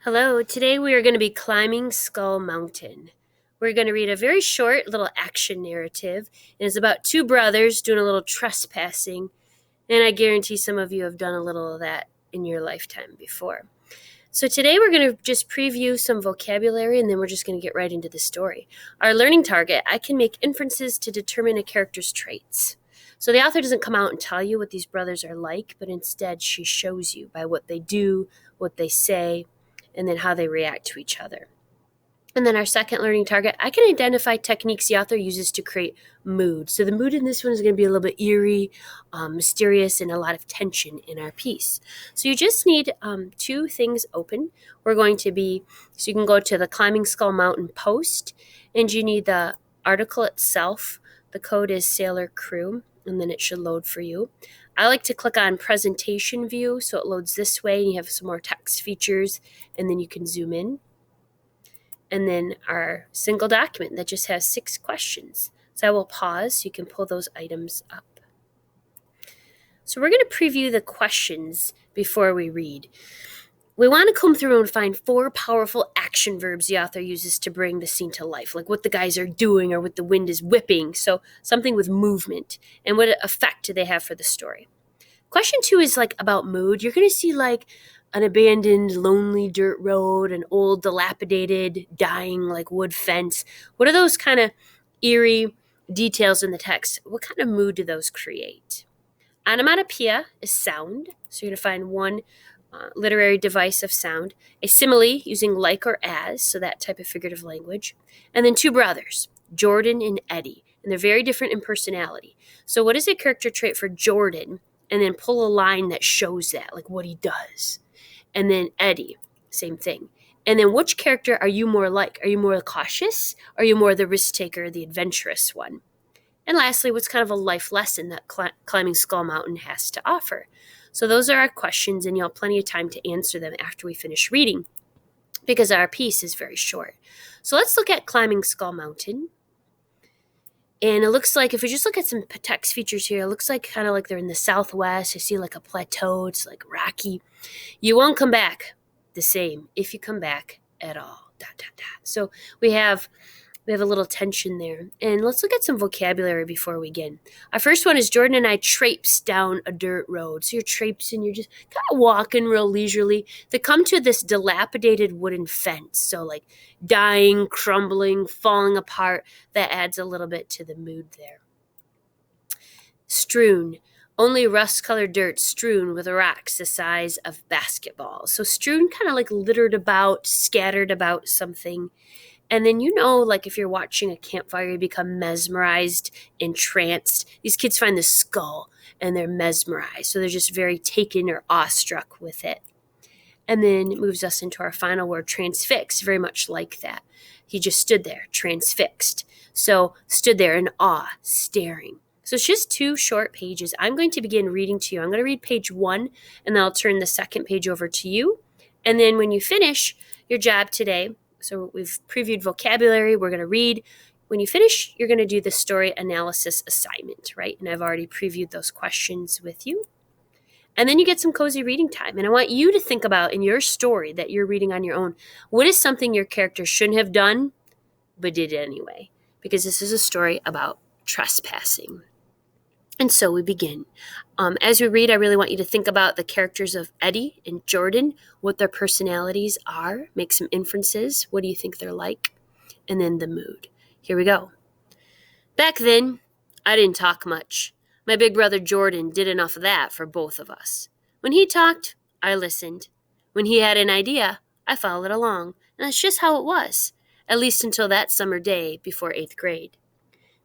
Hello, today we are going to be climbing Skull Mountain. We're going to read a very short little action narrative, and it's about two brothers doing a little trespassing, and I guarantee some of you have done a little of that in your lifetime before. So today we're going to just preview some vocabulary, and then we're just going to get right into the story. Our learning target: I can make inferences to determine a character's traits. So the author doesn't come out and tell you what these brothers are like, but instead she shows you by what they do, what they say, and then how they react to each other. And then our second learning target: I can identify techniques the author uses to create mood. So the mood in this one is going to be a little bit eerie, mysterious, and a lot of tension in our piece. So you just need two things open. So you can go to the Climbing Skull Mountain post, and you need the article itself. The code is Sailor Crew, and then it should load for you. I like to click on presentation view, so it loads this way and you have some more text features, and then you can zoom in. And then our single document that just has 6 questions. So I will pause so you can pull those items up. So we're going to preview the questions before we read. We want to comb through and find 4 powerful action verbs the author uses to bring the scene to life, like what the guys are doing or what the wind is whipping, so something with movement, and what effect do they have for the story. Question 2 is about mood. You're going to see an abandoned, lonely dirt road, an old, dilapidated, dying wood fence. What are those kind of eerie details in the text? What kind of mood do those create? Onomatopoeia is sound, so you're going to find one literary device of sound. A simile using like or as, so that type of figurative language. And then 2 brothers, Jordan and Eddie, and they're very different in personality. So what is a character trait for Jordan? And then pull a line that shows that, like what he does. And then Eddie, same thing. And then which character are you more like? Are you more cautious? Are you more the risk taker, the adventurous one? And lastly, what's kind of a life lesson that Climbing Skull Mountain has to offer? So those are our questions, and you'll have plenty of time to answer them after we finish reading, because our piece is very short. So let's look at Climbing Skull Mountain. And it looks like, if we just look at some text features here, it looks kind of like they're in the southwest. I see a plateau. It's rocky. You won't come back the same if you come back at all. ... So we have a little tension there. And let's look at some vocabulary before we begin. Our first one is Jordan and I traipsed down a dirt road. So you're traipsing, you're just kind of walking real leisurely. They come to this dilapidated wooden fence. So dying, crumbling, falling apart. That adds a little bit to the mood there. Strewn. Only rust-colored dirt strewn with rocks the size of basketballs. So strewn, kind of littered about, scattered about something. And then if you're watching a campfire, you become mesmerized, entranced. These kids find the skull and they're mesmerized. So they're just very taken or awestruck with it. And then it moves us into our final word, transfixed, very much like that. He just stood there, transfixed. So stood there in awe, staring. So it's just 2 short pages. I'm going to begin reading to you. I'm going to read page 1, and then I'll turn the second page over to you. And then when you finish your job today, so we've previewed vocabulary, we're going to read. When you finish, you're going to do the story analysis assignment, right? And I've already previewed those questions with you. And then you get some cozy reading time. And I want you to think about, in your story that you're reading on your own, what is something your character shouldn't have done, but did anyway? Because this is a story about trespassing. And so we begin. As we read, I really want you to think about the characters of Eddie and Jordan, what their personalities are, make some inferences. What do you think they're like? And then the mood. Here we go. Back then, I didn't talk much. My big brother Jordan did enough of that for both of us. When he talked, I listened. When he had an idea, I followed along. And that's just how it was, at least until that summer day before 8th grade.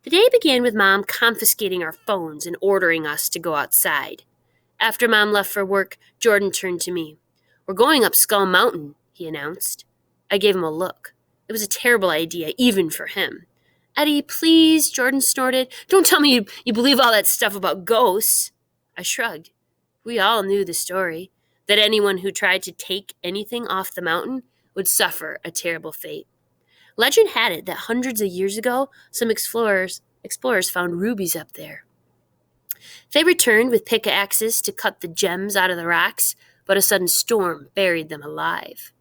The day began with Mom confiscating our phones and ordering us to go outside. After Mom left for work, Jordan turned to me. "We're going up Skull Mountain," he announced. I gave him a look. It was a terrible idea, even for him. "Eddie, please," Jordan snorted. "Don't tell me you believe all that stuff about ghosts." I shrugged. We all knew the story, that anyone who tried to take anything off the mountain would suffer a terrible fate. Legend had it that hundreds of years ago, some explorers found rubies up there. They returned with pickaxes to cut the gems out of the rocks, but a sudden storm buried them alive.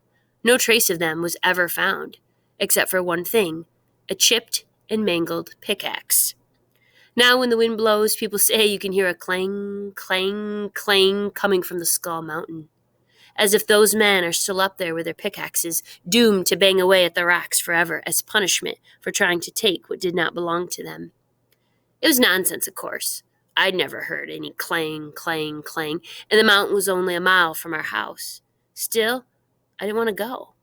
No trace of them was ever found, except for one thing, a chipped and mangled pickaxe. Now when the wind blows, people say you can hear a clang, clang, clang coming from the Skull Mountain, as if those men are still up there with their pickaxes, doomed to bang away at the rocks forever as punishment for trying to take what did not belong to them. It was nonsense, of course. I'd never heard any clang, clang, clang, and the mountain was only a mile from our house. Still, I didn't want to go,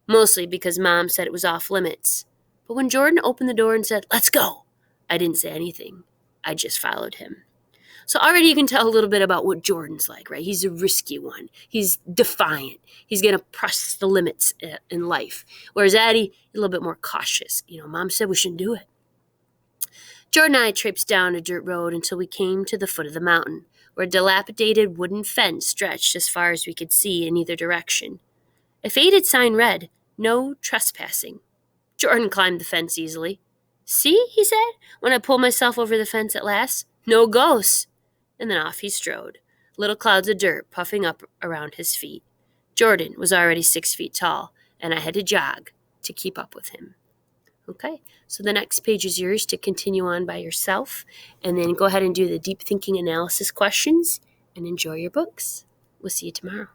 mostly because Mom said it was off limits. But when Jordan opened the door and said, "Let's go," I didn't say anything. I just followed him. So already you can tell a little bit about what Jordan's like, right? He's a risky one. He's defiant. He's going to press the limits in life. Whereas Addie, a little bit more cautious. Mom said we shouldn't do it. Jordan and I traipsed down a dirt road until we came to the foot of the mountain, where a dilapidated wooden fence stretched as far as we could see in either direction. A faded sign read, "No trespassing." Jordan climbed the fence easily. "See," he said, when I pulled myself over the fence at last. "No ghosts." And then off he strode, little clouds of dirt puffing up around his feet. Jordan was already 6 feet tall, and I had to jog to keep up with him. Okay, so the next page is yours to continue on by yourself, and then go ahead and do the deep thinking analysis questions, and enjoy your books. We'll see you tomorrow.